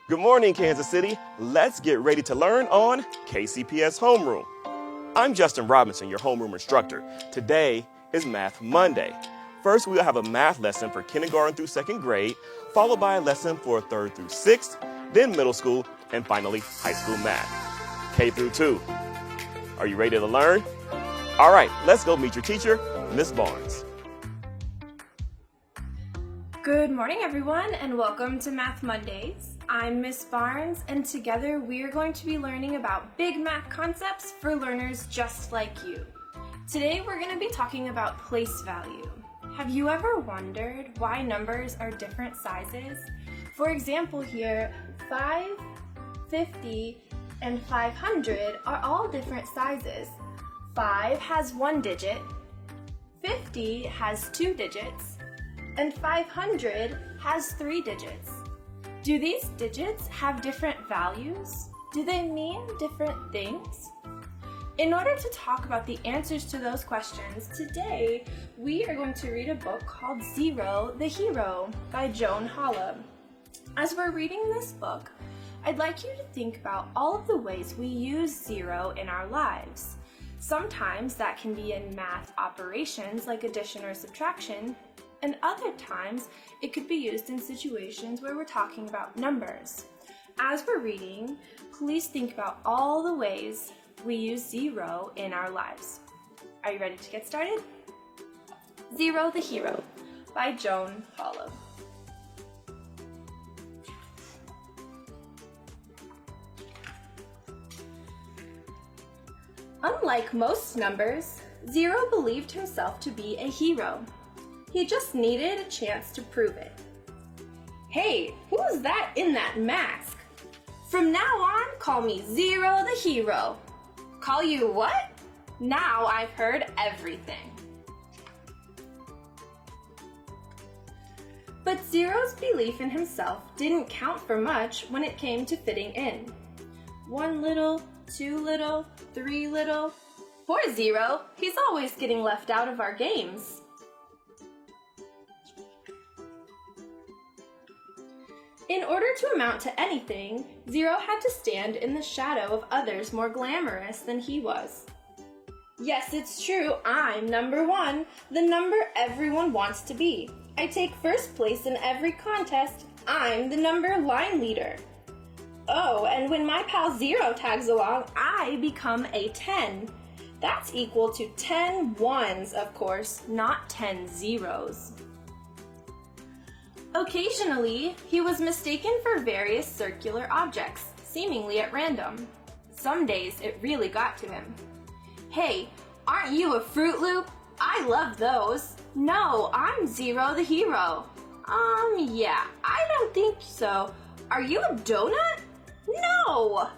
Good morning, Kansas City. Let's get ready to learn on KCPS Homeroom. I'm Justin Robinson, your homeroom instructor. Today is Math Monday. First, we'll have a math lesson for kindergarten through second grade, followed by a lesson for third through sixth, then middle school, and finally high school math, K through 2. Are you ready to learn? All right, let's go meet your teacher, Miss Barnes. Good morning, everyone, and welcome to Math Mondays. I'm Miss Barnes, and together we are going to be learning about big math concepts for learners just like you. Today we're going to be talking about place value. Have you ever wondered why numbers are different sizes? For example here, 5, 50, and 500 are all different sizes. 5 has 1 digit, 50 has 2 digits, and 500 has 3 digits. Do these digits have different values? Do they mean different things? In order to talk about the answers to those questions, today we are going to read a book called Zero the Hero by Joan Holub. As we're reading this book, I'd like you to think about all of the ways we use zero in our lives. Sometimes that can be in math operations like addition or subtraction, and other times it could be used in situations where we're talking about numbers. As we're reading, please think about all the ways we use zero in our lives. Are you ready to get started? Zero the Hero by Joan Holub. Unlike most numbers, Zero believed himself to be a hero. He just needed a chance to prove it. Hey, who's that in that mask? From now on, call me Zero the Hero. Call you what? Now I've heard everything. But Zero's belief in himself didn't count for much when it came to fitting in. 1 little, 2 little, 3 little. Poor Zero, he's always getting left out of our games. In order to amount to anything, Zero had to stand in the shadow of others more glamorous than he was. Yes, it's true, I'm number 1, the number everyone wants to be. I take first place in every contest. I'm the number line leader. Oh, and when my pal Zero tags along, I become a 10. That's equal to 10 ones, of course, not 10 zeros. Occasionally, he was mistaken for various circular objects, seemingly at random. Some days it really got to him. Hey, aren't you a Fruit Loop? I love those. No, I'm Zero the Hero. Yeah, I don't think so. Are you a donut? No!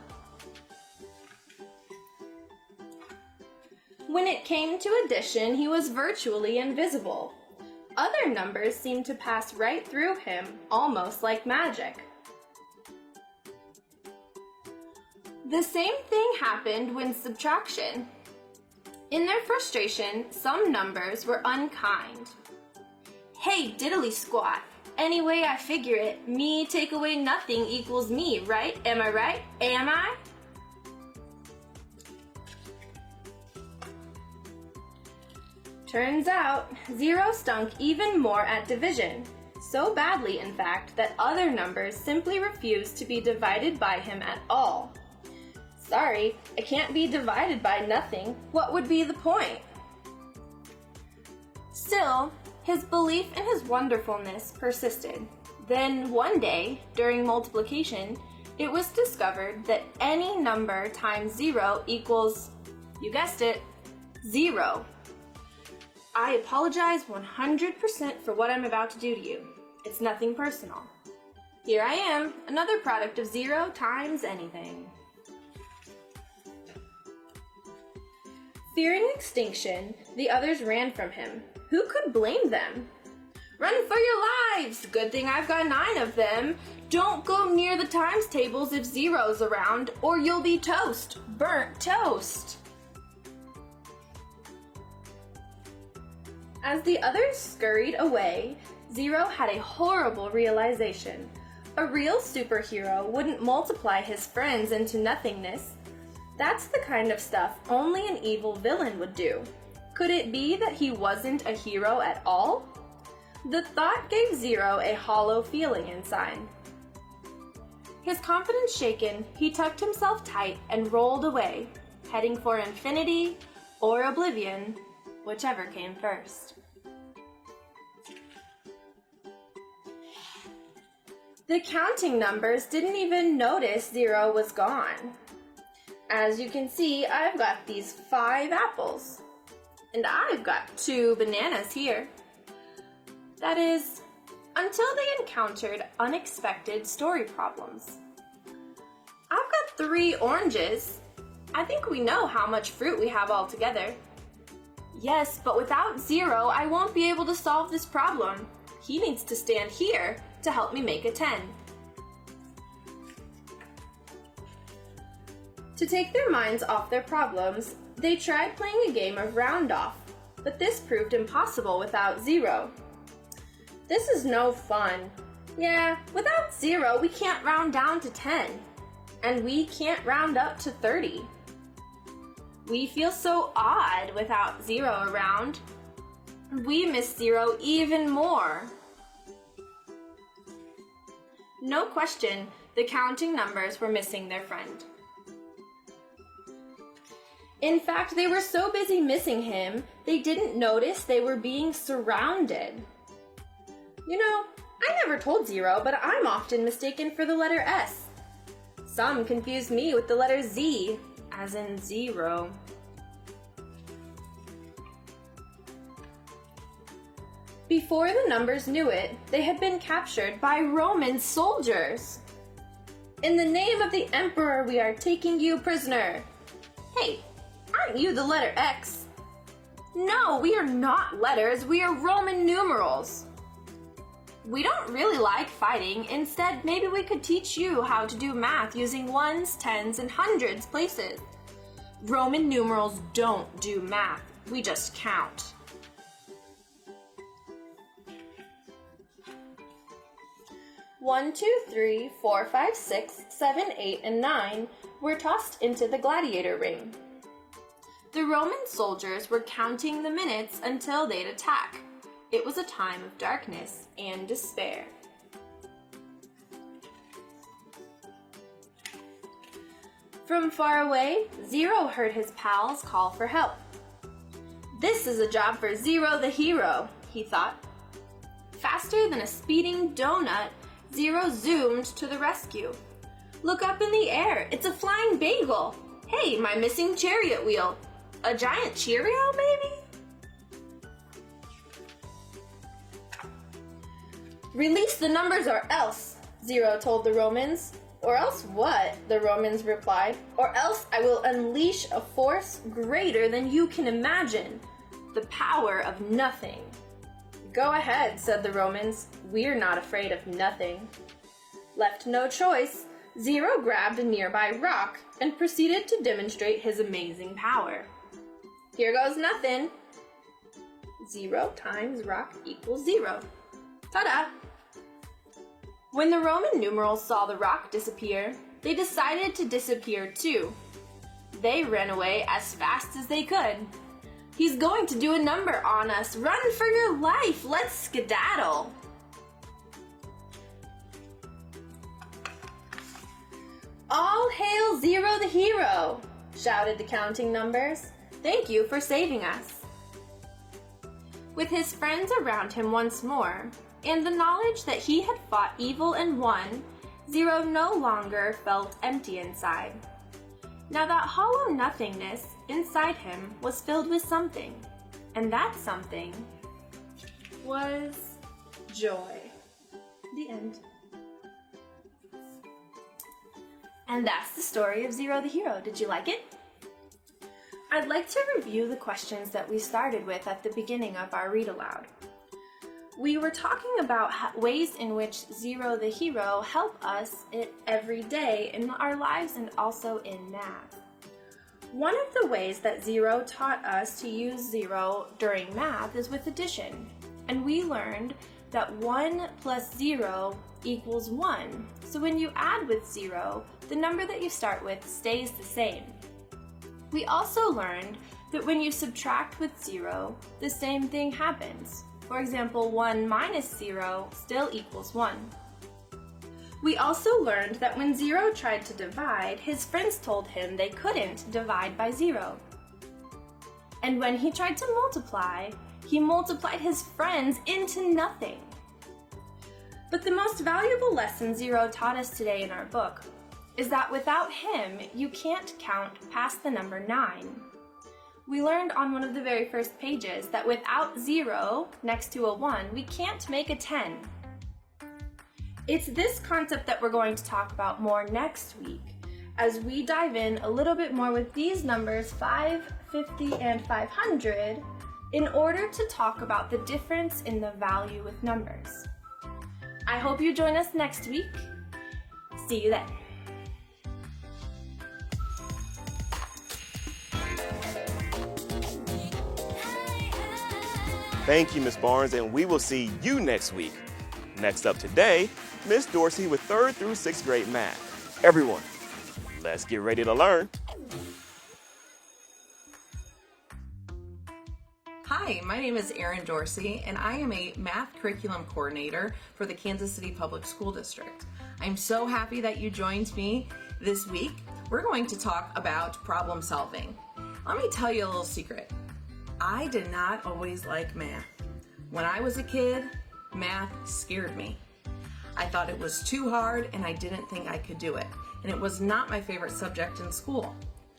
When it came to addition, he was virtually invisible. Other numbers seemed to pass right through him, almost like magic. The same thing happened with subtraction. In their frustration, some numbers were unkind. Hey, diddly squat, any way I figure it, me take away nothing equals me, right? Am I right? Am I? Turns out, Zero stunk even more at division. So badly, in fact, that other numbers simply refused to be divided by him at all. Sorry, I can't be divided by nothing. What would be the point? Still, his belief in his wonderfulness persisted. Then one day, during multiplication, it was discovered that any number times 0 equals, you guessed it, 0. I apologize 100% for what I'm about to do to you. It's nothing personal. Here I am, another product of 0 times anything. Fearing extinction, the others ran from him. Who could blame them? Run for your lives! Good thing I've got 9 of them. Don't go near the times tables if 0's around, or you'll be toast. Burnt toast. As the others scurried away, Zero had a horrible realization. A real superhero wouldn't multiply his friends into nothingness. That's the kind of stuff only an evil villain would do. Could it be that he wasn't a hero at all? The thought gave Zero a hollow feeling inside. His confidence shaken, he tucked himself tight and rolled away, heading for infinity or oblivion, whichever came first. The counting numbers didn't even notice Zero was gone. As you can see, I've got these 5 apples. And I've got 2 bananas here. That is, until they encountered unexpected story problems. I've got 3 oranges. I think we know how much fruit we have altogether. Yes, but without Zero, I won't be able to solve this problem. He needs to stand here to help me make a 10. To take their minds off their problems, they tried playing a game of round off, but this proved impossible without Zero. This is no fun. Yeah, without Zero, we can't round down to 10, and we can't round up to 30. We feel so odd without Zero around. We miss Zero even more. No question, the counting numbers were missing their friend. In fact, they were so busy missing him, they didn't notice they were being surrounded. You know, I never told Zero, but I'm often mistaken for the letter S. Some confuse me with the letter Z, as in zero. Before the numbers knew it, they had been captured by Roman soldiers. In the name of the Emperor, we are taking you prisoner. Hey, aren't you the letter X? No, we are not letters, we are Roman numerals. We don't really like fighting. Instead, maybe we could teach you how to do math using ones, tens, and hundreds places. Roman numerals don't do math, we just count. One, 2, 3, 4, 5, 6, 7, 8, and 9 were tossed into the gladiator ring. The Roman soldiers were counting the minutes until they'd attack. It was a time of darkness and despair. From far away, Zero heard his pals call for help. This is a job for Zero the hero, he thought. Faster than a speeding donut, Zero zoomed to the rescue. Look up in the air, it's a flying bagel. Hey, my missing chariot wheel. A giant Cheerio, maybe? Release the numbers or else, Zero told the Romans. Or else what? The Romans replied. Or else I will unleash a force greater than you can imagine. The power of nothing. Go ahead, said the Romans. We're not afraid of nothing. Left no choice, Zero grabbed a nearby rock and proceeded to demonstrate his amazing power. Here goes nothing. 0 times rock equals 0. Ta-da! When the Roman numerals saw the rock disappear, they decided to disappear too. They ran away as fast as they could. He's going to do a number on us. Run for your life. Let's skedaddle. All hail Zero the hero, shouted the counting numbers. Thank you for saving us. With his friends around him once more, and the knowledge that he had fought evil and won, Zero no longer felt empty inside. Now that hollow nothingness inside him was filled with something, and that something was joy. The end. And that's the story of Zero the hero. Did you like it? I'd like to review the questions that we started with at the beginning of our read aloud. We were talking about ways in which Zero the hero help us every day in our lives and also in math. One of the ways that Zero taught us to use zero during math is with addition, and we learned that 1 plus 0 equals 1. So when you add with 0, the number that you start with stays the same. We also learned that when you subtract with 0, the same thing happens. For example, 1 minus 0 still equals 1. We also learned that when 0 tried to divide, his friends told him they couldn't divide by 0. And when he tried to multiply, he multiplied his friends into nothing. But the most valuable lesson 0 taught us today in our book is that without him, you can't count past the number 9. We learned on one of the very first pages that without 0 next to a 1, we can't make a 10. It's this concept that we're going to talk about more next week as we dive in a little bit more with these numbers 5, 50, and 500 in order to talk about the difference in the value with numbers. I hope you join us next week. See you then. Thank you, Ms. Barnes, and we will see you next week. Next up today, Ms. Dorsey with 3rd through 6th grade math. Everyone, let's get ready to learn. Hi, my name is Erin Dorsey, and I am a math curriculum coordinator for the Kansas City Public School District. I'm so happy that you joined me this week. We're going to talk about problem solving. Let me tell you a little secret. I did not always like math. When I was a kid, math scared me. I thought it was too hard and I didn't think I could do it. And it was not my favorite subject in school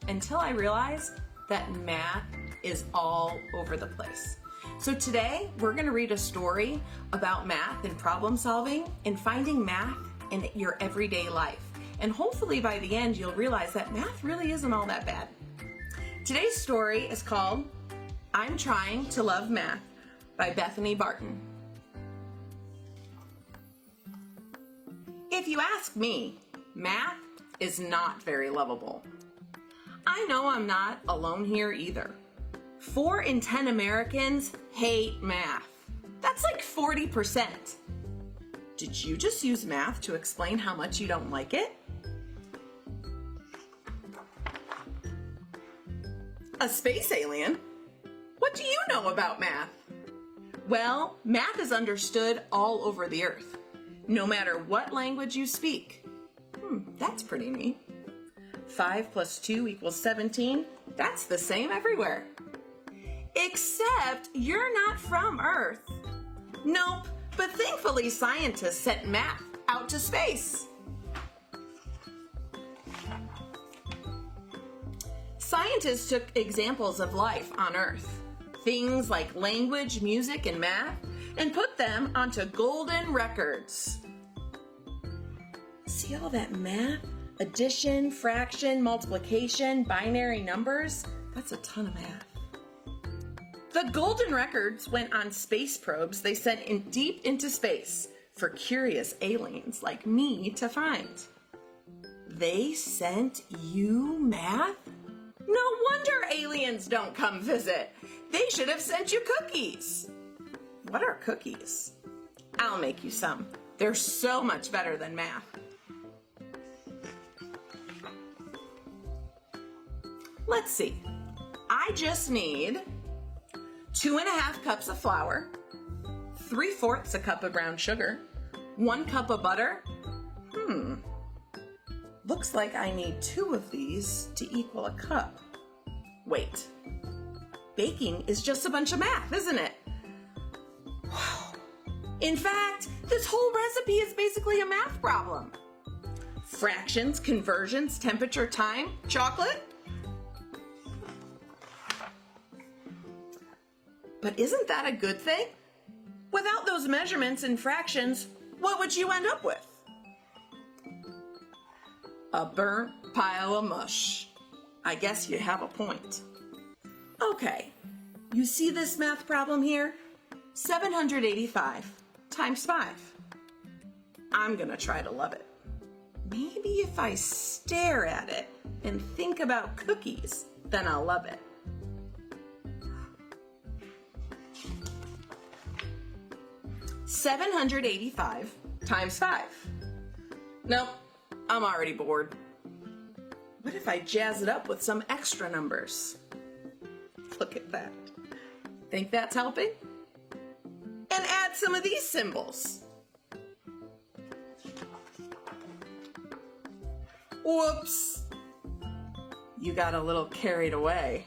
until I realized that math is all over the place. So today we're going to read a story about math and problem solving and finding math in your everyday life. And hopefully by the end you'll realize that math really isn't all that bad. Today's story is called I'm Trying to Love Math by Bethany Barton. If you ask me, math is not very lovable. I know I'm not alone here either. 4 in 10 Americans hate math. That's like 40%. Did you just use math to explain how much you don't like it? A space alien? What do you know about math? Well, math is understood all over the earth, no matter what language you speak. That's pretty neat. 5 plus 2 equals 17. That's the same everywhere. Except you're not from Earth. Nope, but thankfully scientists sent math out to space. Scientists took examples of life on Earth, things like language, music, and math, and put them onto golden records. See all that math? Addition, fraction, multiplication, binary numbers? That's a ton of math. The golden records went on space probes they sent in deep into space for curious aliens like me to find. They sent you math? No wonder aliens don't come visit. They should have sent you cookies. What are cookies? I'll make you some. They're so much better than math. Let's see. I just need 2½ cups of flour, 3/4 a cup of brown sugar, 1 cup of butter. Looks like I need 2 of these to equal a cup. Wait, baking is just a bunch of math, isn't it? Wow. In fact, this whole recipe is basically a math problem. Fractions, conversions, temperature, time, chocolate. But isn't that a good thing? Without those measurements and fractions, what would you end up with? A burnt pile of mush. I guess you have a point. Okay, you see this math problem here? 785 times 5. I'm gonna try to love it. Maybe if I stare at it and think about cookies, then I'll love it. 785 times 5. Nope, I'm already bored. What if I jazz it up with some extra numbers? Look at that. Think that's helping? And add some of these symbols. Whoops. You got a little carried away.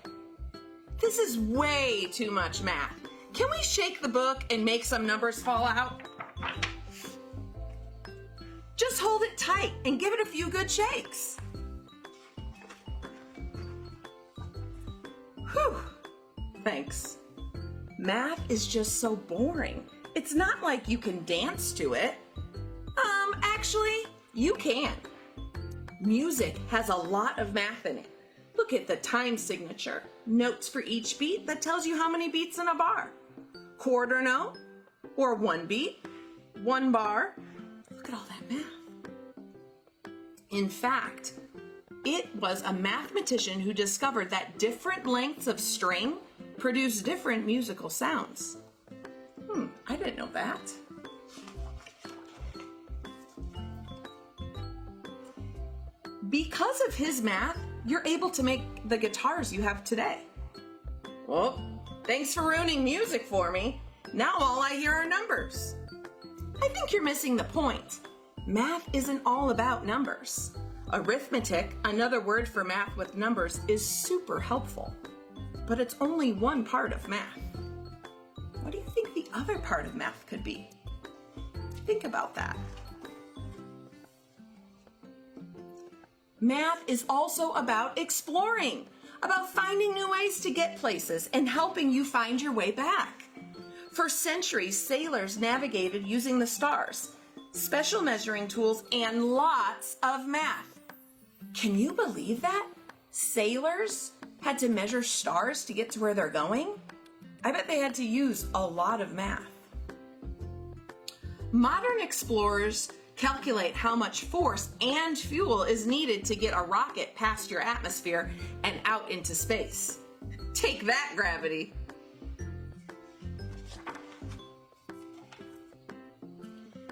This is way too much math. Can we shake the book and make some numbers fall out? Just hold it tight and give it a few good shakes. Whew. Thanks. Math is just so boring. It's not like you can dance to it. Actually, you can. Music has a lot of math in it. Look at the time signature. Notes for each beat that tells you how many beats in a bar. Quarter note, or one beat, one bar. Look at all that math. In fact, it was a mathematician who discovered that different lengths of string produce different musical sounds. I didn't know that. Because of his math, you're able to make the guitars you have today. Well, thanks for ruining music for me. Now all I hear are numbers. I think you're missing the point. Math isn't all about numbers. Arithmetic, another word for math with numbers, is super helpful. But it's only one part of math. What do you think the other part of math could be? Think about that. Math is also about exploring, about finding new ways to get places and helping you find your way back. For centuries, sailors navigated using the stars, special measuring tools, and lots of math. Can you believe that? Sailors had to measure stars to get to where they're going? I bet they had to use a lot of math. Modern explorers calculate how much force and fuel is needed to get a rocket past your atmosphere and out into space. Take that, gravity.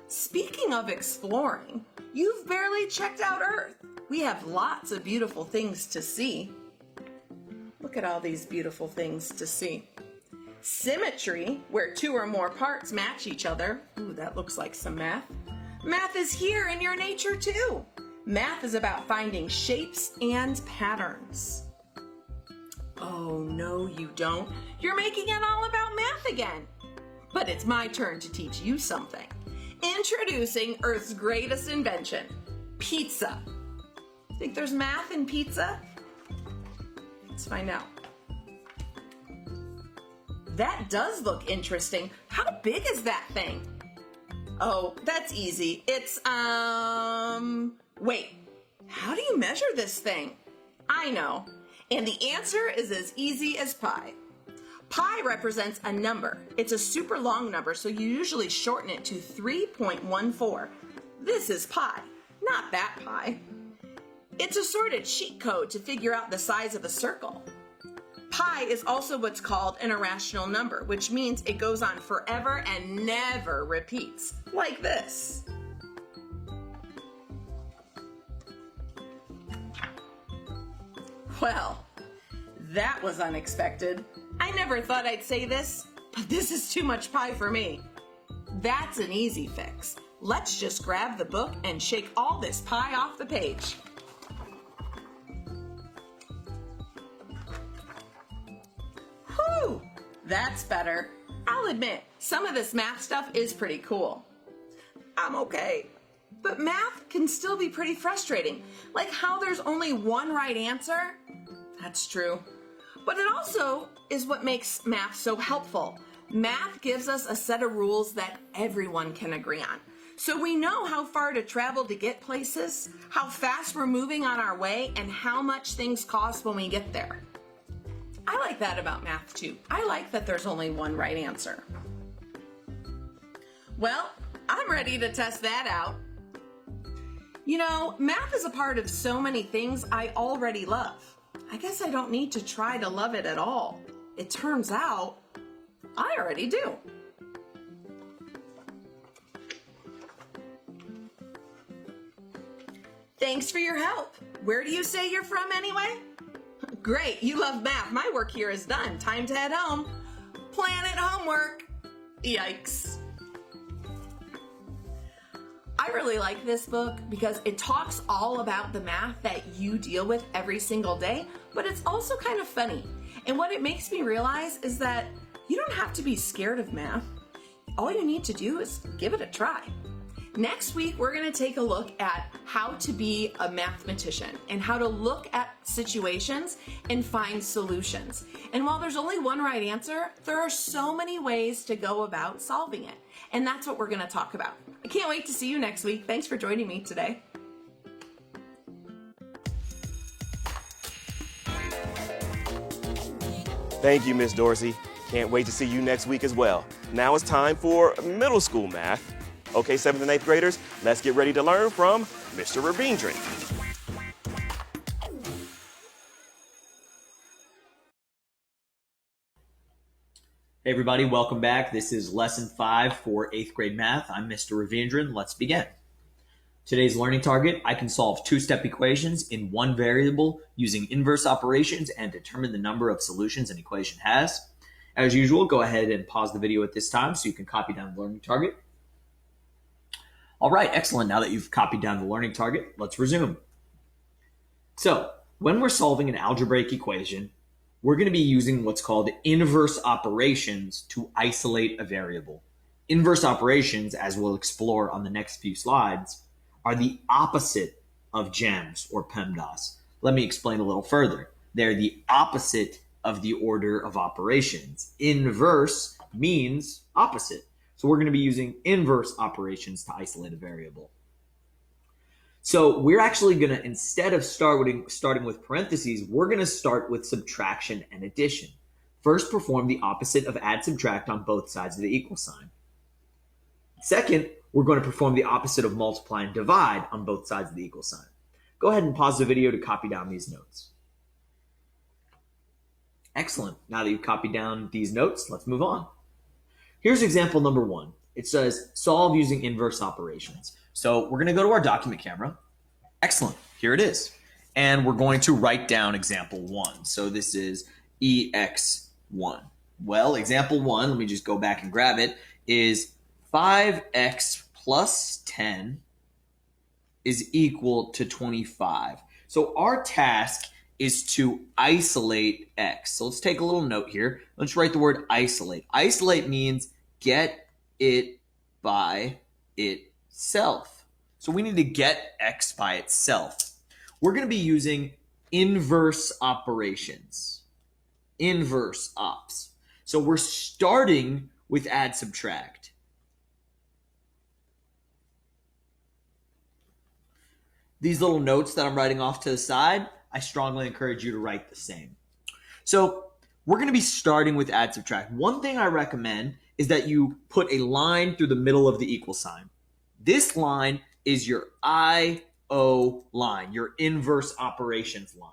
Speaking of exploring, you've barely checked out Earth. We have lots of beautiful things to see. Look at all these beautiful things to see. Symmetry, where two or more parts match each other. Ooh, that looks like some math. Math is here in your nature too. Math is about finding shapes and patterns. Oh, no, you don't. You're making it all about math again. But it's my turn to teach you something. Introducing Earth's greatest invention, pizza. Think there's math in pizza? Let's find out. That does look interesting. How big is that thing? Oh, that's easy. It's, wait, how do you measure this thing? I know, and the answer is as easy as pi. Pi represents a number. It's a super long number, so you usually shorten it to 3.14. This is pi, not that pi. It's a sort of cheat code to figure out the size of a circle. Pi is also what's called an irrational number, which means it goes on forever and never repeats, like this. Well, that was unexpected. I never thought I'd say this, but this is too much pie for me. That's an easy fix. Let's just grab the book and shake all this pie off the page. Whew, that's better. I'll admit, some of this math stuff is pretty cool. I'm okay. But math can still be pretty frustrating, like how there's only one right answer. That's true. But it also is what makes math so helpful. Math gives us a set of rules that everyone can agree on. So we know how far to travel to get places, how fast we're moving on our way, and how much things cost when we get there. I like that about math too. I like that there's only one right answer. Well, I'm ready to test that out. You know, math is a part of so many things I already love. I guess I don't need to try to love it at all. It turns out I already do. Thanks for your help. Where do you say you're from anyway? Great, you love math. My work here is done. Time to head home. Planet homework. Yikes. I really like this book because it talks all about the math that you deal with every single day, but it's also kind of funny. And what it makes me realize is that you don't have to be scared of math. All you need to do is give it a try. Next week, we're going to take a look at how to be a mathematician and how to look at situations and find solutions. And while there's only one right answer, there are so many ways to go about solving it. And that's what we're going to talk about. I can't wait to see you next week. Thanks for joining me today. Thank you, Miss Dorsey. Can't wait to see you next week as well. Now it's time for middle school math. Okay, 7th and 8th graders, let's get ready to learn from Mr. Ravindran. Hey everybody, welcome back. This is lesson 5 for 8th grade math. I'm Mr. Ravindran. Let's begin. Today's learning target, I can solve two-step equations in one variable using inverse operations and determine the number of solutions an equation has. As usual, go ahead and pause the video at this time so you can copy down the learning target. All right, excellent. Now that you've copied down the learning target, let's resume. So, when we're solving an algebraic equation, we're going to be using what's called inverse operations to isolate a variable. Inverse operations, as we'll explore on the next few slides, are the opposite of GEMS or PEMDAS. Let me explain a little further. They're the opposite of the order of operations. Inverse means opposite. So we're going to be using inverse operations to isolate a variable. So we're actually going to, instead of starting with parentheses, we're going to start with subtraction and addition. First, perform the opposite of add, subtract on both sides of the equal sign. Second, we're going to perform the opposite of multiply and divide on both sides of the equal sign. Go ahead and pause the video to copy down these notes. Excellent. Now that you've copied down these notes, let's move on. Here's example number 1. It says solve using inverse operations. So we're going to go to our document camera. Excellent. Here it is. And we're going to write down example 1. So this is EX1. Well, example 1, let me just go back and grab it, is 5x plus 10 is equal to 25. So our task is to isolate x. So let's take a little note here. Let's write the word isolate. Isolate means get it by itself. So we need to get x by itself. We're going to be using inverse operations. Inverse ops. So we're starting with add, subtract. These little notes that I'm writing off to the side, I strongly encourage you to write the same. So we're going to be starting with add, subtract. One thing I recommend is that you put a line through the middle of the equal sign. This line is your IO line, your inverse operations line.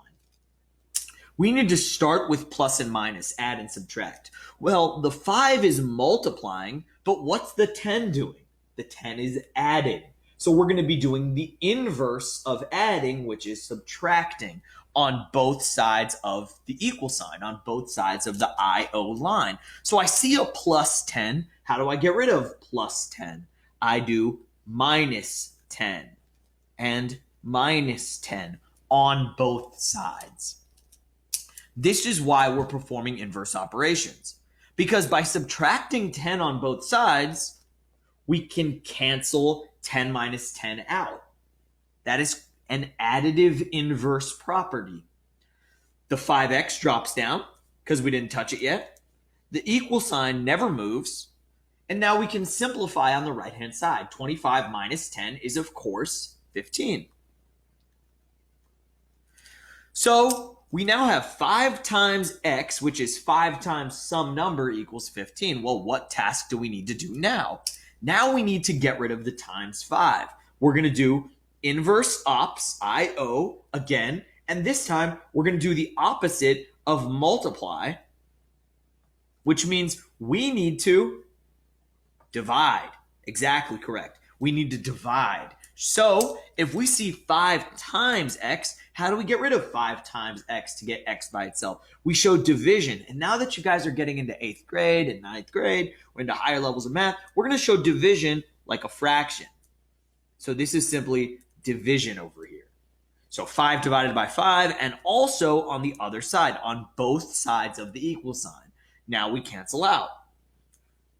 We need to start with plus and minus, add and subtract. Well, the 5 is multiplying, but what's the 10 doing? The 10 is adding. So we're going to be doing the inverse of adding, which is subtracting, on both sides of the equal sign, on both sides of the IO line. So I see a plus 10. How do I get rid of plus 10? I do minus 10 and minus 10 on both sides. This is why we're performing inverse operations. Because by subtracting 10 on both sides, we can cancel 10 minus 10 out. That is an additive inverse property. The 5x drops down because we didn't touch it yet. The equal sign never moves. And now we can simplify on the right-hand side. 25 minus 10 is, of course, 15. So we now have 5 times x, which is 5 times some number equals 15. Well, what task do we need to do now? Now we need to get rid of the times 5. We're going to do inverse ops, IO, again. And this time, we're going to do the opposite of multiply, which means we need to divide. Exactly correct. We need to divide. So if we see 5 times x, how do we get rid of 5 times x to get x by itself? We show division. And now that you guys are getting into 8th grade and 9th grade, or into higher levels of math, we're going to show division like a fraction. So this is simply division over here. So 5 divided by 5, and also on the other side, on both sides of the equal sign. Now we cancel out.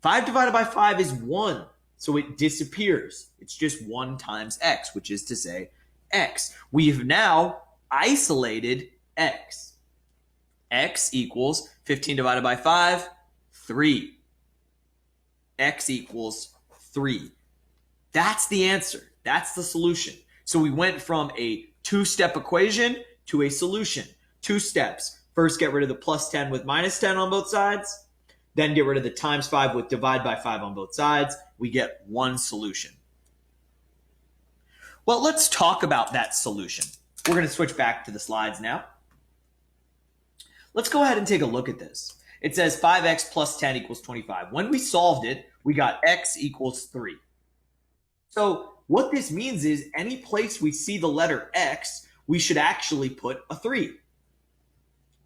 5 divided by 5 is 1, so it disappears. It's just 1 times x, which is to say x. We've now isolated x. X equals 15 divided by 5, 3. X equals 3. That's the answer. That's the solution. So we went from a 2-step equation to a solution. 2 steps. First, get rid of the plus 10 with minus 10 on both sides. Then get rid of the times 5 with divide by 5 on both sides. We get one solution. Well, let's talk about that solution. We're going to switch back to the slides now. Let's go ahead and take a look at this. It says 5x plus 10 equals 25. When we solved it, we got x equals 3. So what this means is any place we see the letter x, we should actually put a 3.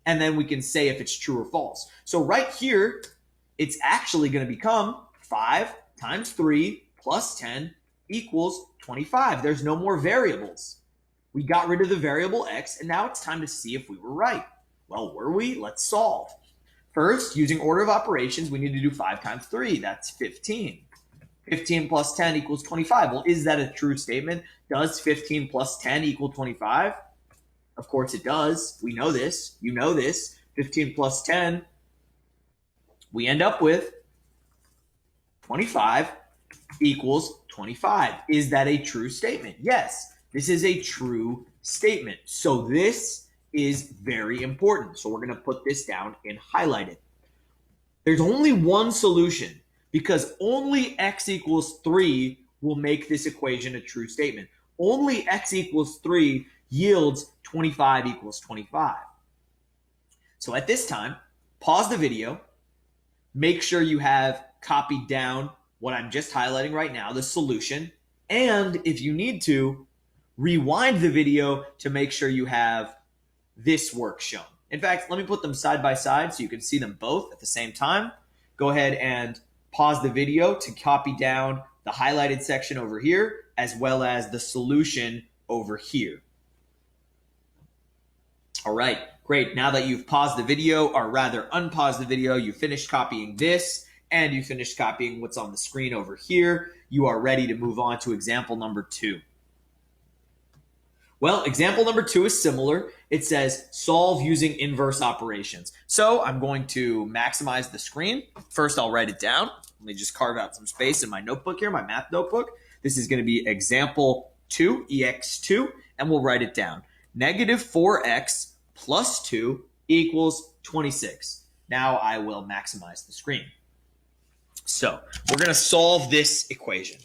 And then we can say if it's true or false. So right here, it's actually going to become 5 times 3 plus 10 equals 25. There's no more variables. We got rid of the variable x, and now it's time to see if we were right. Well, were we? Let's solve. First, using order of operations, we need to do 5 times 3. That's 15. 15 plus 10 equals 25. Well, is that a true statement? Does 15 plus 10 equal 25? Of course it does. We know this. You know this. 15 plus 10, we end up with 25 equals 25. Is that a true statement? Yes, this is a true statement. So this is very important. So we're going to put this down and highlight it. There's only one solution, because only x equals 3 will make this equation a true statement. Only x equals 3 yields 25 equals 25. So at this time, pause the video, make sure you have copied down what I'm just highlighting right now, the solution, and if you need to, rewind the video to make sure you have this work shown. In fact, let me put them side by side so you can see them both at the same time. Go ahead and pause the video to copy down the highlighted section over here, as well as the solution over here. All right, great. Now that you've paused the video, or rather unpaused the video, you finished copying this, and you finished copying what's on the screen over here, you are ready to move on to example number 2. Well, example number 2 is similar. It says solve using inverse operations. So I'm going to maximize the screen. First, I'll write it down. Let me just carve out some space in my notebook here, my math notebook. This is going to be example 2, EX2, and we'll write it down. Negative 4x plus 2 equals 26. Now I will maximize the screen. So we're going to solve this equation.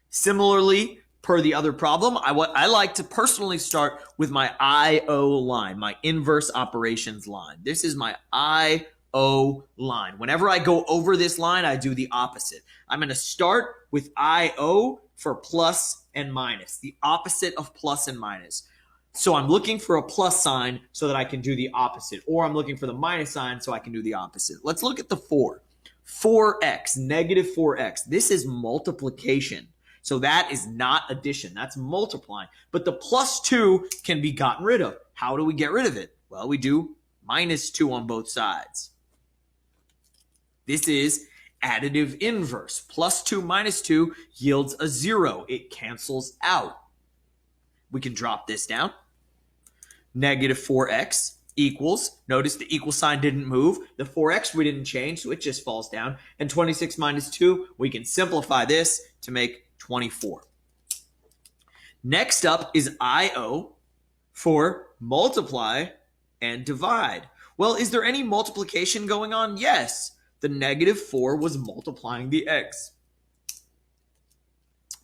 Similarly, per the other problem, I like to personally start with my IO line, my inverse operations line. This is my IO line. Whenever I go over this line, I do the opposite. I'm going to start with IO for plus and minus, the opposite of plus and minus. So I'm looking for a plus sign so that I can do the opposite, or I'm looking for the minus sign so I can do the opposite. Let's look at the 4. 4x, negative 4x. This is multiplication. So that is not addition. That's multiplying. But the plus 2 can be gotten rid of. How do we get rid of it? Well, we do minus 2 on both sides. This is additive inverse. Plus 2 minus 2 yields a 0. It cancels out. We can drop this down. Negative 4x equals, notice the equal sign didn't move. The 4x we didn't change, so it just falls down. And 26 minus 2, we can simplify this to make 24. Next up is IO for multiply and divide. Well, is there any multiplication going on? Yes. The negative 4 was multiplying the x.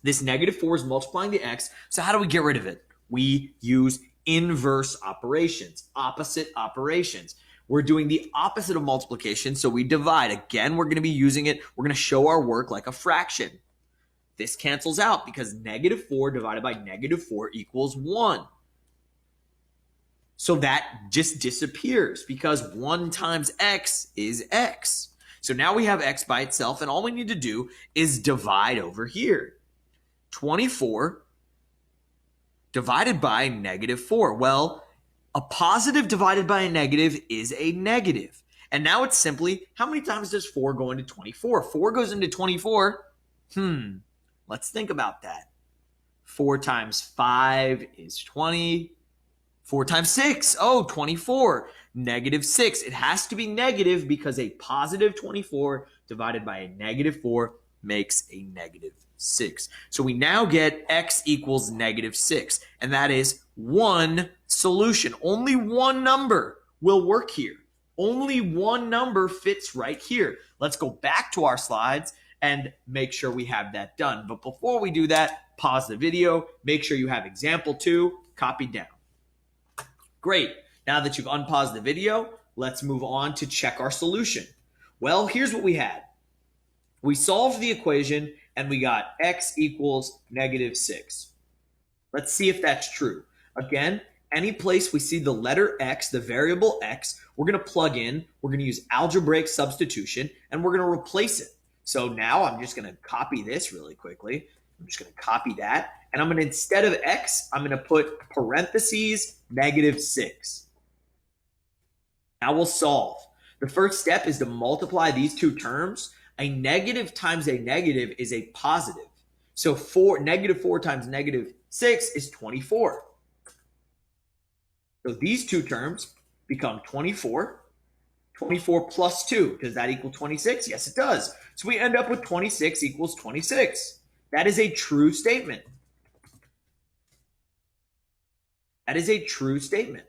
This negative 4 is multiplying the x. So how do we get rid of it? We use inverse operations, opposite operations. We're doing the opposite of multiplication, so we divide. Again, we're going to be using it. We're going to show our work like a fraction. this cancels out because negative 4 divided by negative 4 equals 1. So that just disappears because 1 times x is x. So now we have x by itself, and all we need to do is divide over here. 24 divided by negative 4. Well, a positive divided by a negative is a negative. And now it's simply, how many times does 4 go into 24? 4 goes into 24. Let's think about that. 4 times 5 is 20. 4 times 6, 24. Negative 6. It has to be negative because a positive 24 divided by a negative 4 makes a negative 6. So we now get x equals negative 6. And that is one solution. Only one number will work here. Only one number fits right here. Let's go back to our slides and make sure we have that done. But before we do that, pause the video. Make sure you have example 2 copied down. Great. Now that you've unpaused the video, let's move on to check our solution. Well, here's what we had. We solved the equation and we got x equals negative 6. Let's see if that's true. Again, any place we see the letter x, the variable x, we're going to plug in, we're going to use algebraic substitution, and we're going to replace it. So now I'm just going to copy this really quickly. I'm just going to copy that. And I'm going to, instead of x, I'm going to put parentheses negative 6. Now we'll solve. The first step is to multiply these two terms. A negative times a negative is a positive. So negative 4 times negative 6 is 24. So these two terms become 24. 24 plus 2. Does that equal 26? Yes, it does. So we end up with 26 equals 26. That is a true statement. That is a true statement.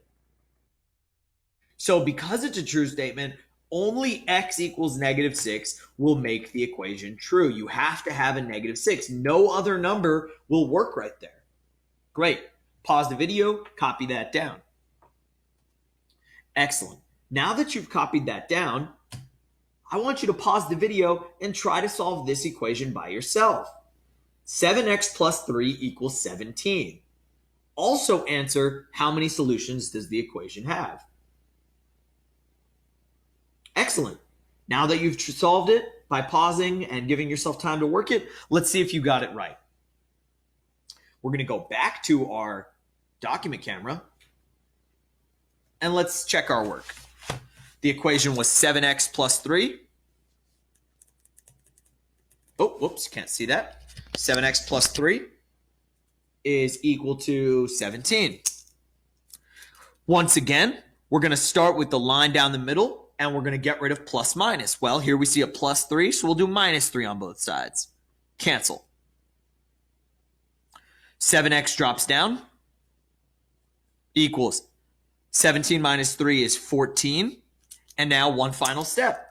So because it's a true statement, only x equals negative 6 will make the equation true. You have to have a negative 6. No other number will work right there. Great. Pause the video, copy that down. Excellent. Now that you've copied that down, I want you to pause the video and try to solve this equation by yourself. 7x plus 3 equals 17. Also answer, how many solutions does the equation have? Excellent. Now that you've solved it by pausing and giving yourself time to work it, let's see if you got it right. We're going to go back to our document camera and let's check our work. The equation was 7x plus 3. Oh, whoops, can't see that. 7x plus 3 is equal to 17. Once again, we're going to start with the line down the middle and we're going to get rid of plus minus. Well, here we see a plus 3, so we'll do minus 3 on both sides. Cancel. 7x drops down, equals 17 minus 3 is 14. And now one final step.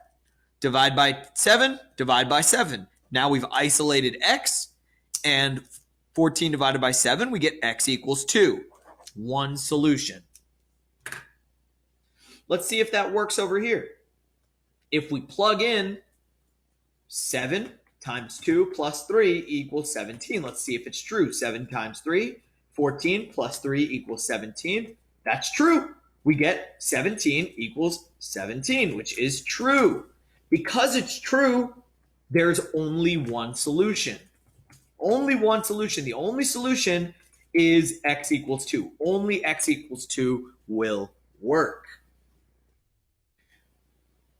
Divide by 7, divide by 7. Now we've isolated x, and 14 divided by 7, we get x equals 2. One solution. Let's see if that works over here. If we plug in 7 times 2 plus 3 equals 17. Let's see if it's true. 7 times 3, 14 plus 3 equals 17. That's true. We get 17 equals 17, which is true. Because it's true, there's only one solution. Only one solution. The only solution is x equals 2. Only x equals 2 will work.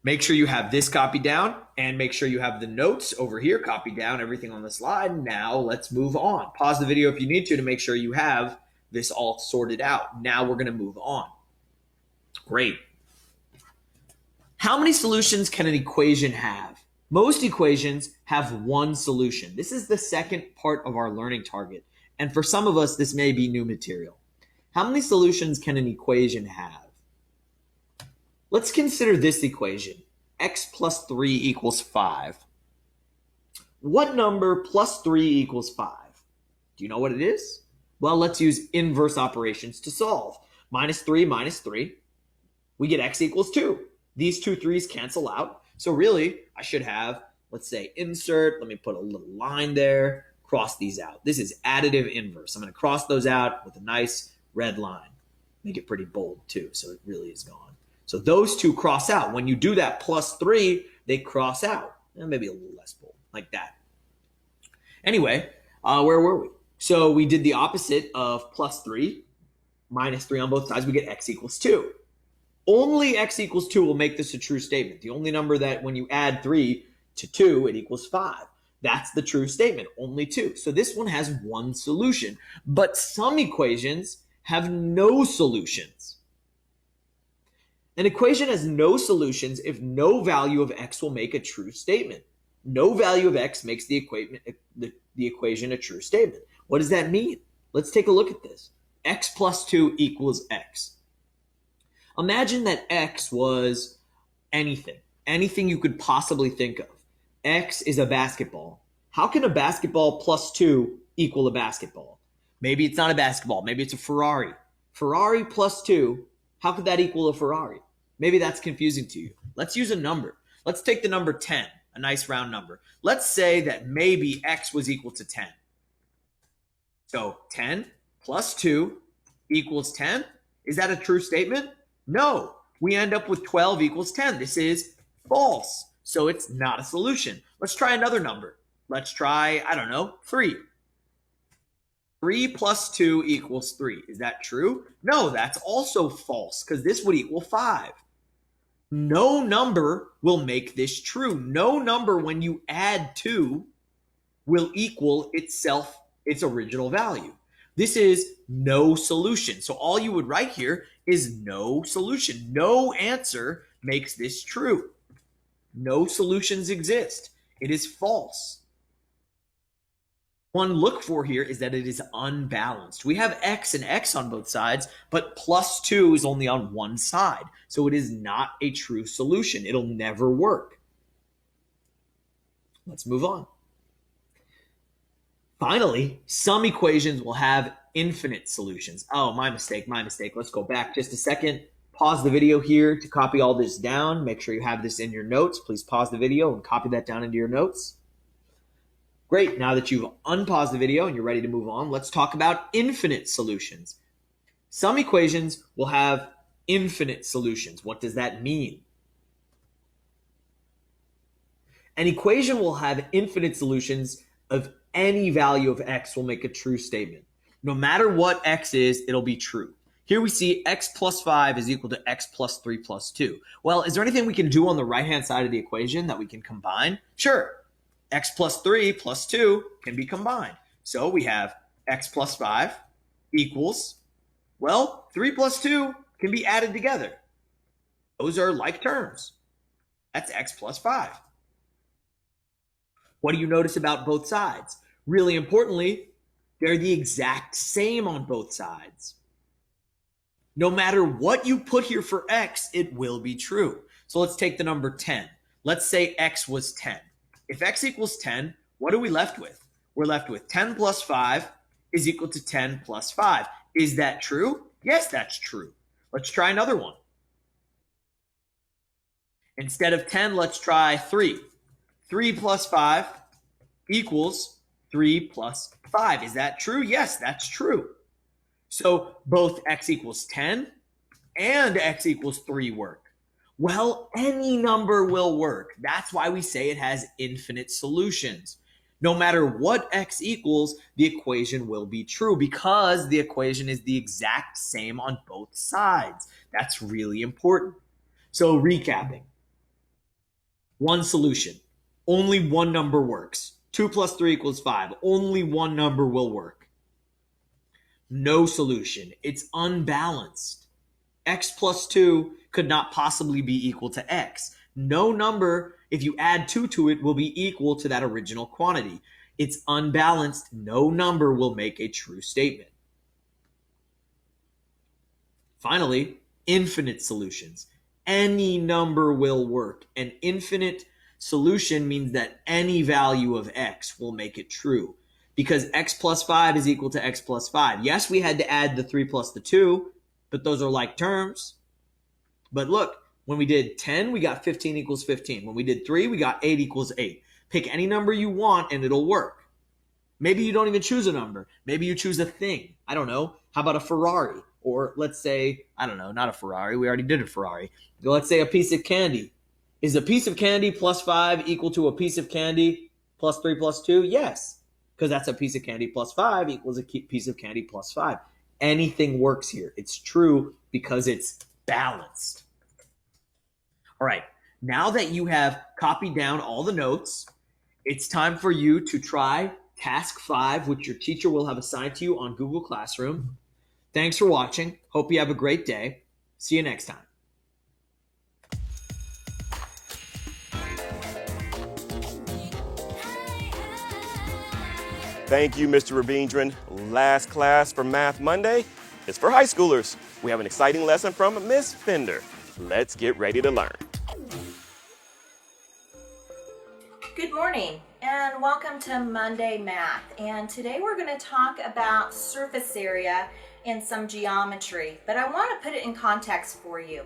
Make sure you have this copied down and make sure you have the notes over here copied down, everything on the slide. Now let's move on. Pause the video if you need to make sure you have this all sorted out. Now we're going to move on. Great. How many solutions can an equation have? Most equations have one solution. This is the second part of our learning target. And for some of us, this may be new material. How many solutions can an equation have? Let's consider this equation. X plus 3 equals 5. What number plus 3 equals 5? Do you know what it is? Well, let's use inverse operations to solve. Minus 3 minus 3. We get x equals 2. These two 3's cancel out. So really, I should have, let's say, insert. Let me put a little line there. cross these out. This is additive inverse. I'm going to cross those out with a nice red line. Make it pretty bold too, so it really is gone. So those two cross out. When you do that plus 3, they cross out. Maybe a little less bold, like that. Anyway, where were we? So we did the opposite of plus 3, minus 3 on both sides. We get x equals 2. Only x equals 2 will make this a true statement. The only number that when you add 3 to 2, it equals 5. That's the true statement, only 2. So this one has one solution. But some equations have no solutions. An equation has no solutions if no value of x will make a true statement. No value of x makes the equation a true statement. What does that mean? Let's take a look at this. X plus 2 equals x. Imagine that x was anything you could possibly think of. X is a basketball. How can a basketball plus 2 equal a basketball? Maybe it's not a basketball. Maybe it's a Ferrari. Ferrari plus 2, how could that equal a Ferrari? Maybe that's confusing to you. Let's use a number. Let's take the number 10, a nice round number. Let's say that maybe x was equal to 10. So 10 plus 2 equals 10. Is that a true statement? No. We end up with 12 equals 10. This is false. So it's not a solution. Let's try another number. Let's try, 3. 3 plus 2 equals 3. Is that true? No, that's also false because this would equal 5. No number will make this true. No number when you add 2 will equal itself its original value. This is no solution. So all you would write here is no solution. No answer makes this true. No solutions exist. It is false. One look for here is that it is unbalanced. We have x and x on both sides, but plus 2 is only on one side. So it is not a true solution. It'll never work. Let's move on. Finally, some equations will have infinite solutions. Oh, my mistake. Let's go back just a second. Pause the video here to copy all this down. Make sure you have this in your notes. Please pause the video and copy that down into your notes. Great, now that you've unpaused the video and you're ready to move on, let's talk about infinite solutions. Some equations will have infinite solutions. What does that mean? An equation will have infinite solutions of any value of x will make a true statement. No matter what x is, it'll be true. Here we see x plus 5 is equal to x plus 3 plus 2. Well, is there anything we can do on the right-hand side of the equation that we can combine? Sure. X plus 3 plus 2 can be combined. So we have x plus 5 equals, 3 plus 2 can be added together. Those are like terms. That's x plus 5. What do you notice about both sides? Really importantly, they're the exact same on both sides. No matter what you put here for x, it will be true. So let's take the number 10. Let's say x was 10. If x equals 10, what are we left with? We're left with 10 plus 5 is equal to 10 plus 5. Is that true? Yes, that's true. Let's try another one. Instead of 10, let's try 3. 3 plus 5 equals 3 plus 5. Is that true? Yes, that's true. So both x equals 10 and x equals 3 work. Well, any number will work. That's why we say it has infinite solutions. No matter what x equals, the equation will be true because the equation is the exact same on both sides. That's really important. So recapping. One solution. Only one number works. 2 plus 3 equals 5. Only one number will work. No solution. It's unbalanced. X plus 2 could not possibly be equal to x. No number, if you add 2 to it, will be equal to that original quantity. It's unbalanced. No number will make a true statement. Finally, infinite solutions. Any number will work. An infinite solution means that any value of x will make it true. Because x plus 5 is equal to x plus 5. Yes, we had to add the 3 plus the 2, but those are like terms. But look, when we did 10, we got 15 equals 15. When we did 3, we got 8 equals 8. Pick any number you want and it'll work. Maybe you don't even choose a number. Maybe you choose a thing. I don't know. How about a Ferrari? Or let's say, I don't know, not a Ferrari. We already did a Ferrari. Let's say a piece of candy. Is a piece of candy plus 5 equal to a piece of candy plus 3 plus 2? Yes, because that's a piece of candy plus 5 equals a piece of candy plus 5. Anything works here. It's true because it's balanced. All right, now that you have copied down all the notes, it's time for you to try task 5, which your teacher will have assigned to you on Google Classroom. Thanks for watching. Hope you have a great day. See you next time. Thank you, Mr. Rabindran. Last class for Math Monday is for high schoolers. We have an exciting lesson from Miss Fender. Let's get ready to learn. Good morning and welcome to Monday Math. And today we're going to talk about surface area and some geometry, but I want to put it in context for you.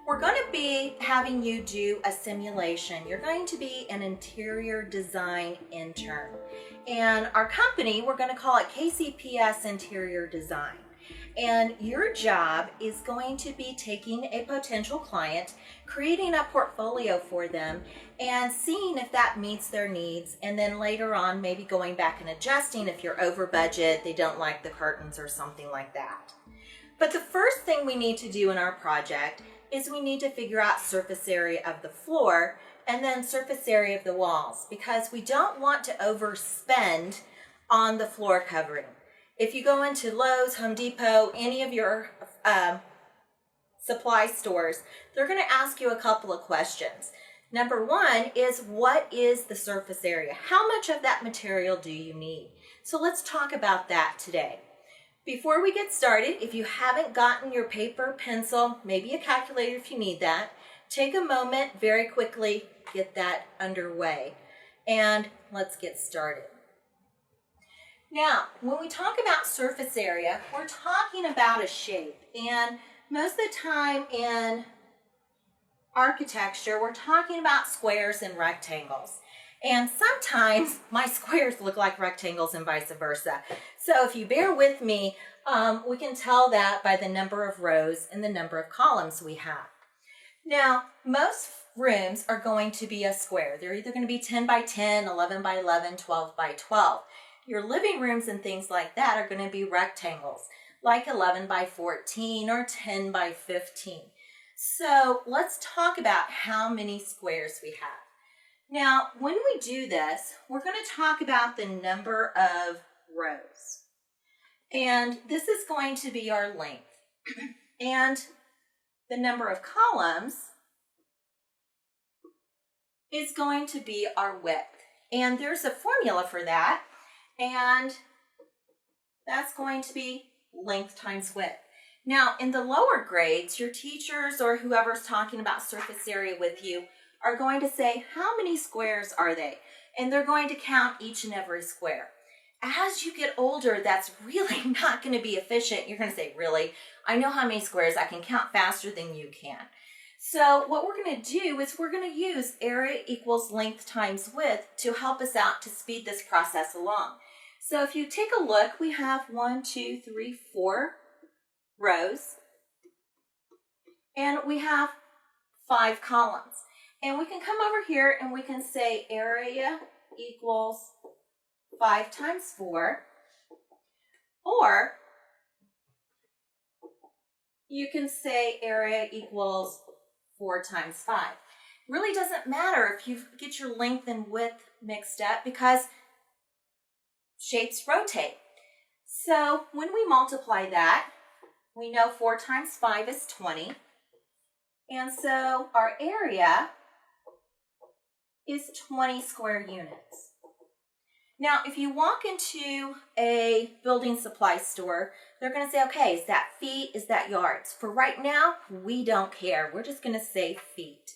We're going to be having you do a simulation. You're going to be an interior design intern. And our company, we're going to call it KCPS Interior Design. And your job is going to be taking a potential client, creating a portfolio for them, and seeing if that meets their needs, and then later on maybe going back and adjusting if you're over budget, they don't like the curtains or something like that. But the first thing we need to do in our project is we need to figure out surface area of the floor and then surface area of the walls, because we don't want to overspend on the floor covering. If you go into Lowe's, Home Depot, any of your supply stores, they're going to ask you a couple of questions. Number one is, what is the surface area? How much of that material do you need? So let's talk about that today. Before we get started, if you haven't gotten your paper, pencil, maybe a calculator if you need that, take a moment, very quickly, get that underway. And let's get started. Now, when we talk about surface area, we're talking about a shape. And most of the time in architecture, we're talking about squares and rectangles. And sometimes my squares look like rectangles and vice versa. So if you bear with me, we can tell that by the number of rows and the number of columns we have. Now, most rooms are going to be a square. They're either going to be 10 by 10, 11 by 11, 12 by 12. Your living rooms and things like that are going to be rectangles, like 11 by 14 or 10 by 15. So let's talk about how many squares we have. Now, when we do this, we're going to talk about the number of rows. And this is going to be our length. And the number of columns is going to be our width. And there's a formula for that. And that's going to be length times width. Now, in the lower grades, your teachers or whoever's talking about surface area with you are going to say, how many squares are they? And they're going to count each and every square. As you get older, that's really not going to be efficient. You're going to say, really? I know how many squares. I can count faster than you can. So what we're going to do is we're going to use area equals length times width to help us out to speed this process along. So if you take a look, we have 1, 2, 3, 4 rows, and we have 5 columns. And we can come over here and we can say area equals 5 times 4, or you can say area equals 4 times 5. Really doesn't matter if you get your length and width mixed up because shapes rotate. So when we multiply that, we know 4 times 5 is 20. And so our area is 20 square units. Now, if you walk into a building supply store, they're going to say, okay, is that feet? Is that yards? For right now, we don't care. We're just going to say feet.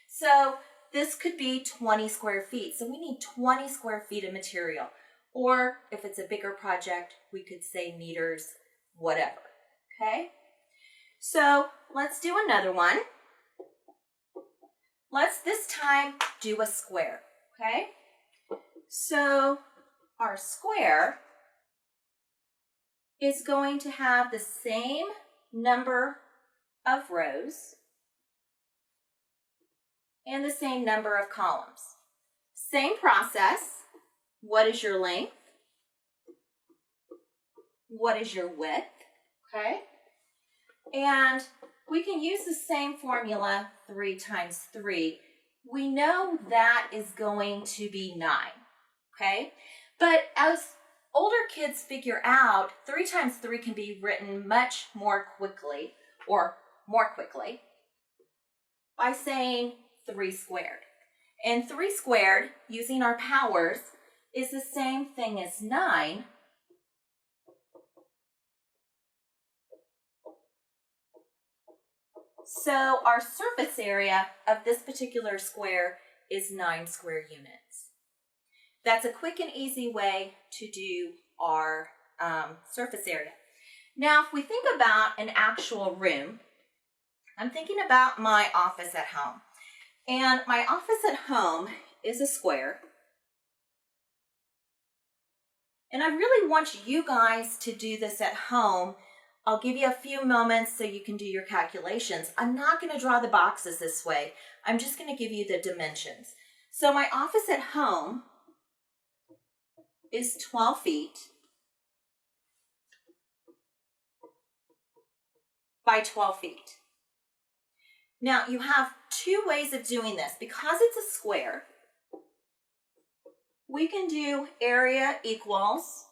So this could be 20 square feet. So we need 20 square feet of material. Or if it's a bigger project, we could say meters, whatever. Okay? So let's do another one. Let's this time do a square. Okay? So our square is going to have the same number of rows and the same number of columns. Same process. What is your length? What is your width? Okay? And we can use the same formula, 3 times 3. We know that is going to be 9. Okay? But as older kids figure out, 3 times 3 can be written much more quickly, or more quickly, by saying 3 squared. And 3 squared, using our powers, is the same thing as 9. So our surface area of this particular square is 9 square units. That's a quick and easy way to do our surface area. Now, if we think about an actual room, I'm thinking about my office at home. And my office at home is a square. And I really want you guys to do this at home. I'll give you a few moments so you can do your calculations. I'm not going to draw the boxes this way. I'm just going to give you the dimensions. So my office at home is 12 feet by 12 feet. Now, you have 2 ways of doing this. Because it's a square, we can do area equals,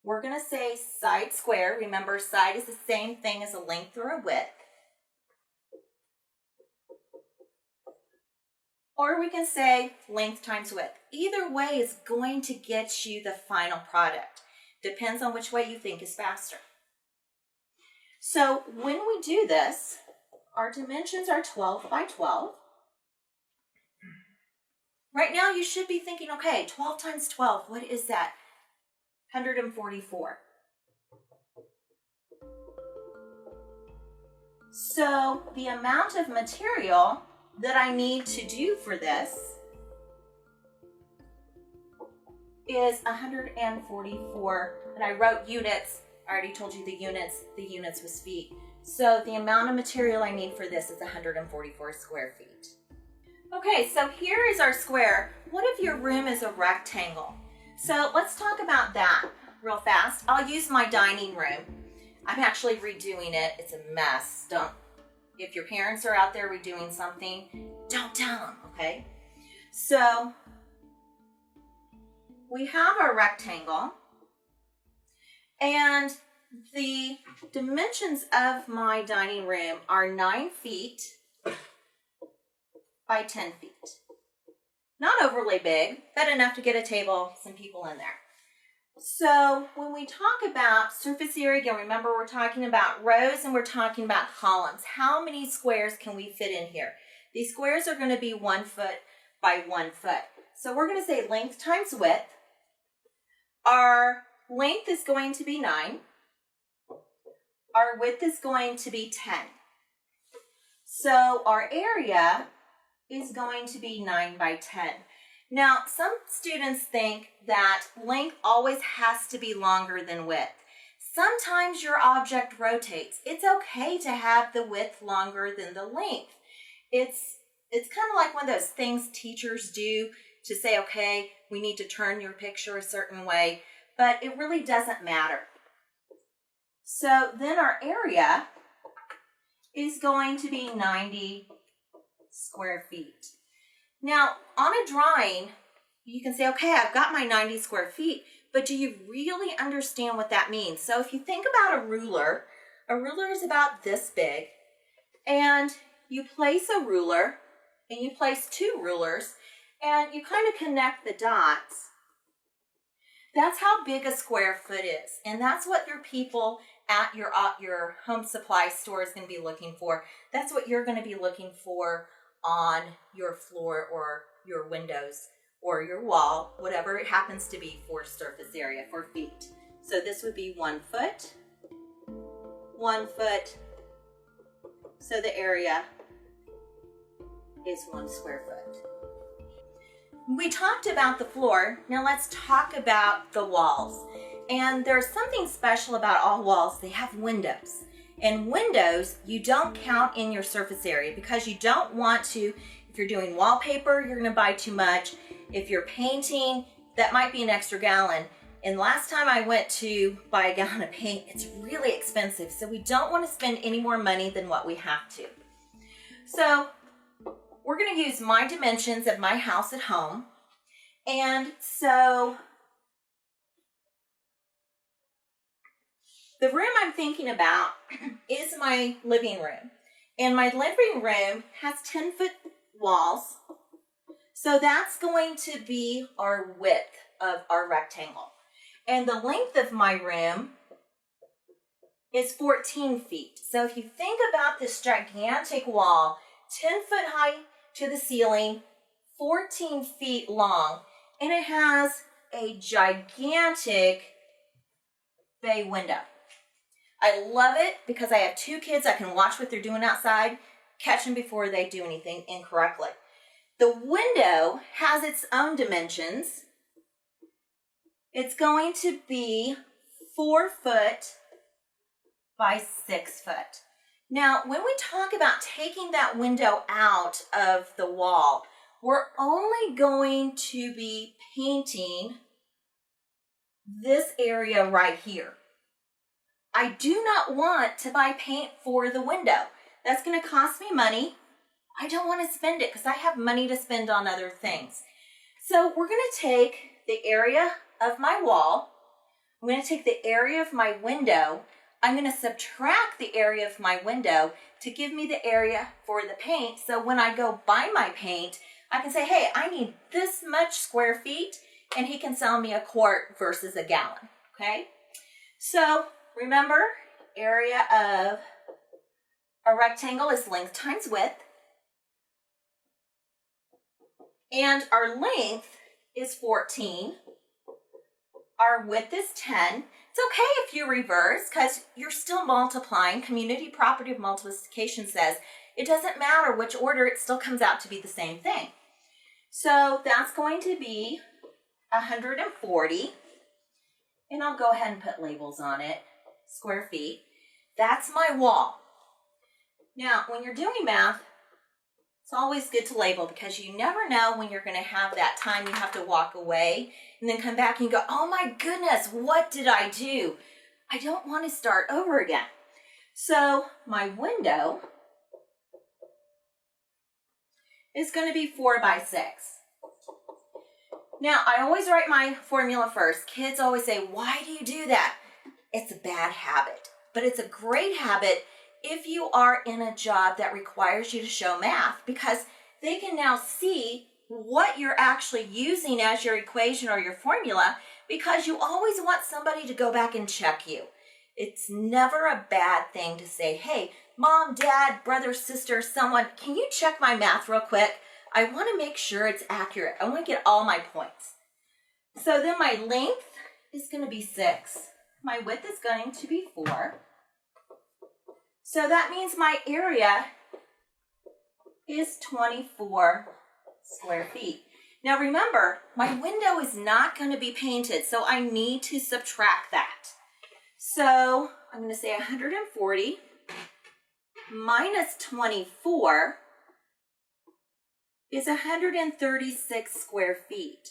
we're going to say side square. Remember, side is the same thing as a length or a width. Or we can say length times width. Either way is going to get you the final product. Depends on which way you think is faster. So when we do this, our dimensions are 12 by 12. Right now you should be thinking, okay, 12 times 12, what is that? 144. So the amount of material that I need to do for this is 144, and I wrote units. I already told you the units was feet. So the amount of material I need for this is 144 square feet. Okay, so here is our square. What if your room is a rectangle? So let's talk about that real fast. I'll use my dining room. I'm actually redoing it. It's a mess. If your parents are out there redoing something, don't tell them, okay? So we have our rectangle, and the dimensions of my dining room are 9 feet by 10 feet. Not overly big, but enough to get a table, some people in there. So when we talk about surface area, again, remember we're talking about rows and we're talking about columns. How many squares can we fit in here? These squares are going to be 1 foot by 1 foot. So we're going to say length times width. Our length is going to be 9. Our width is going to be 10. So our area is going to be 9 by 10. Now, some students think that length always has to be longer than width. Sometimes your object rotates. It's okay to have the width longer than the length. It's kind of like one of those things teachers do to say, okay, we need to turn your picture a certain way, but it really doesn't matter. So then our area is going to be 90 square feet. Now, on a drawing, you can say, okay, I've got my 90 square feet, but do you really understand what that means? So if you think about a ruler is about this big, and you place a ruler, and you place 2 rulers, and you kind of connect the dots. That's how big a square foot is, and that's what your people at your home supply store is going to be looking for. That's what you're going to be looking for on your floor or your windows or your wall, whatever it happens to be for surface area, for feet. So this would be 1 foot, 1 foot, so the area is 1 square foot. We talked about the floor. Now let's talk about the walls. And there's something special about all walls. They have windows. And windows, you don't count in your surface area because you don't want to, if you're doing wallpaper, you're going to buy too much. If you're painting, that might be an extra gallon. And last time I went to buy a gallon of paint, it's really expensive. So we don't want to spend any more money than what we have to. So we're going to use my dimensions of my house at home. And so the room I'm thinking about is my living room. And my living room has 10-foot walls. So that's going to be our width of our rectangle. And the length of my room is 14 feet. So if you think about this gigantic wall, 10 foot high to the ceiling, 14 feet long, and it has a gigantic bay window. I love it because I have 2 kids. I can watch what they're doing outside, catch them before they do anything incorrectly. The window has its own dimensions. It's going to be 4 foot by 6 foot. Now, when we talk about taking that window out of the wall, we're only going to be painting this area right here. I do not want to buy paint for the window. That's going to cost me money. I don't want to spend it because I have money to spend on other things. So we're going to take the area of my wall. I'm going to take the area of my window. I'm going to subtract the area of my window to give me the area for the paint. So when I go buy my paint, I can say, hey, I need this much square feet, and he can sell me a quart versus a gallon, okay? So remember, area of a rectangle is length times width. And our length is 14. Our width is 10. It's okay if you reverse because you're still multiplying. Community property of multiplication says it doesn't matter which order, it still comes out to be the same thing. So that's going to be 140. And I'll go ahead and put labels on it, square feet. That's my wall. Now, when you're doing math, it's always good to label because you never know when you're going to have that time you have to walk away and then come back and go, oh my goodness, what did I do? I don't want to start over again. So my window is going to be 4 by 6. Now, I always write my formula first. Kids always say, why do you do that? It's a bad habit, but it's a great habit if you are in a job that requires you to show math because they can now see what you're actually using as your equation or your formula because you always want somebody to go back and check you. It's never a bad thing to say, hey, mom, dad, brother, sister, someone, can you check my math real quick? I want to make sure it's accurate. I want to get all my points. So then my length is going to be 6. My width is going to be 4. So that means my area is 24 square feet. Now remember, my window is not going to be painted, so I need to subtract that. So I'm going to say 140 minus 24 is 136 square feet.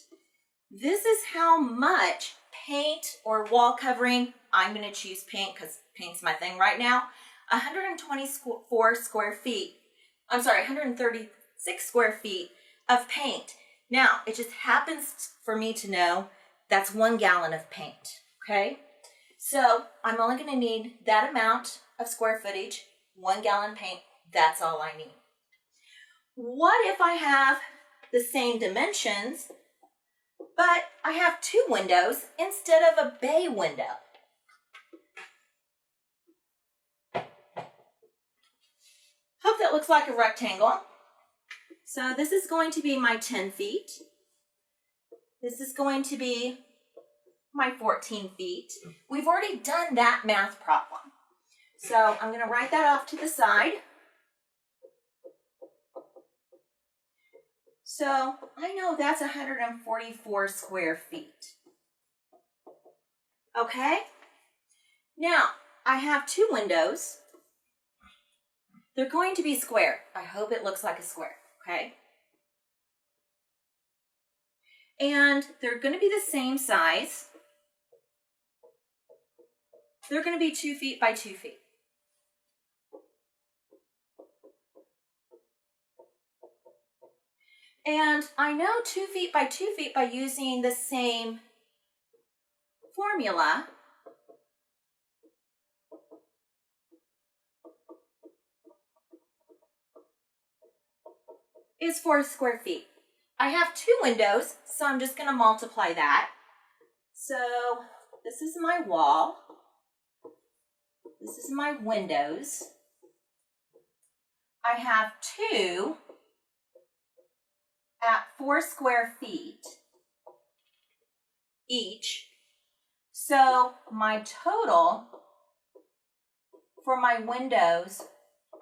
This is how much paint or wall covering, I'm going to choose paint because paint's my thing right now, 124 square feet, 136 square feet of paint. Now, it just happens for me to know that's 1 gallon of paint, okay? So I'm only going to need that amount of square footage, 1 gallon paint, that's all I need. What if I have the same dimensions, but I have 2 windows instead of a bay window? Hope that looks like a rectangle. So this is going to be my 10 feet. This is going to be my 14 feet. We've already done that math problem. So I'm going to write that off to the side. So I know that's 144 square feet. Okay? Now, I have two windows. They're going to be square. I hope it looks like a square, okay? And they're going to be the same size. They're going to be 2 feet by 2 feet. And I know 2 feet by 2 feet by using the same formula. Is 4 square feet. I have two windows, so I'm just going to multiply that. So this is my wall. This is my windows. I have two at 4 square feet each. So my total for my windows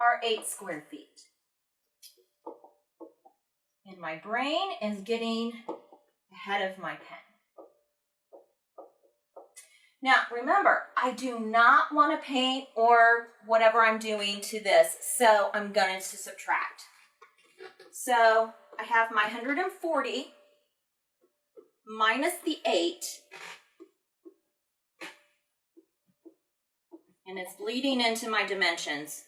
are 8 square feet. And my brain is getting ahead of my pen. Now, remember, I do not want to paint or whatever I'm doing to this, so I'm going to subtract. So I have my 140 minus the 8, and it's bleeding into my dimensions.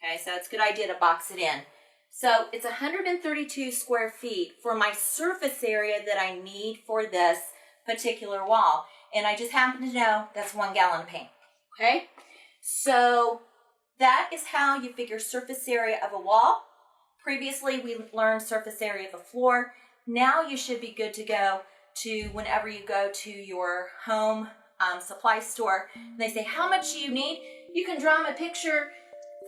Okay, so it's a good idea to box it in. So it's 132 square feet for my surface area that I need for this particular wall. And I just happen to know that's 1 gallon of paint, okay? So that is how you figure surface area of a wall. Previously, we learned surface area of a floor. Now you should be good to go to whenever you go to your home supply store. And they say, how much do you need? You can draw them a picture,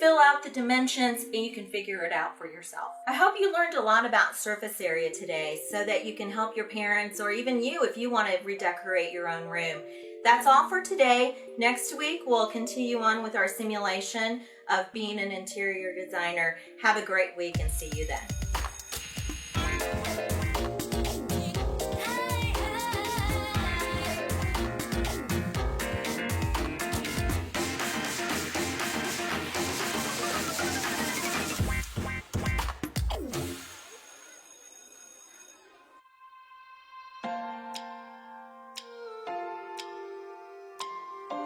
fill out the dimensions, and you can figure it out for yourself. I hope you learned a lot about surface area today so that you can help your parents or even you if you want to redecorate your own room. That's all for today. Next week, we'll continue on with our simulation of being an interior designer. Have a great week and see you then.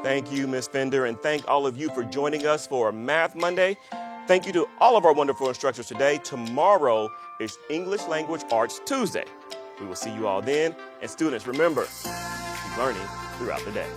Thank you, Ms. Fender, and thank all of you for joining us for Math Monday. Thank you to all of our wonderful instructors today. Tomorrow is English Language Arts Tuesday. We will see you all then. And students, remember, keep learning throughout the day.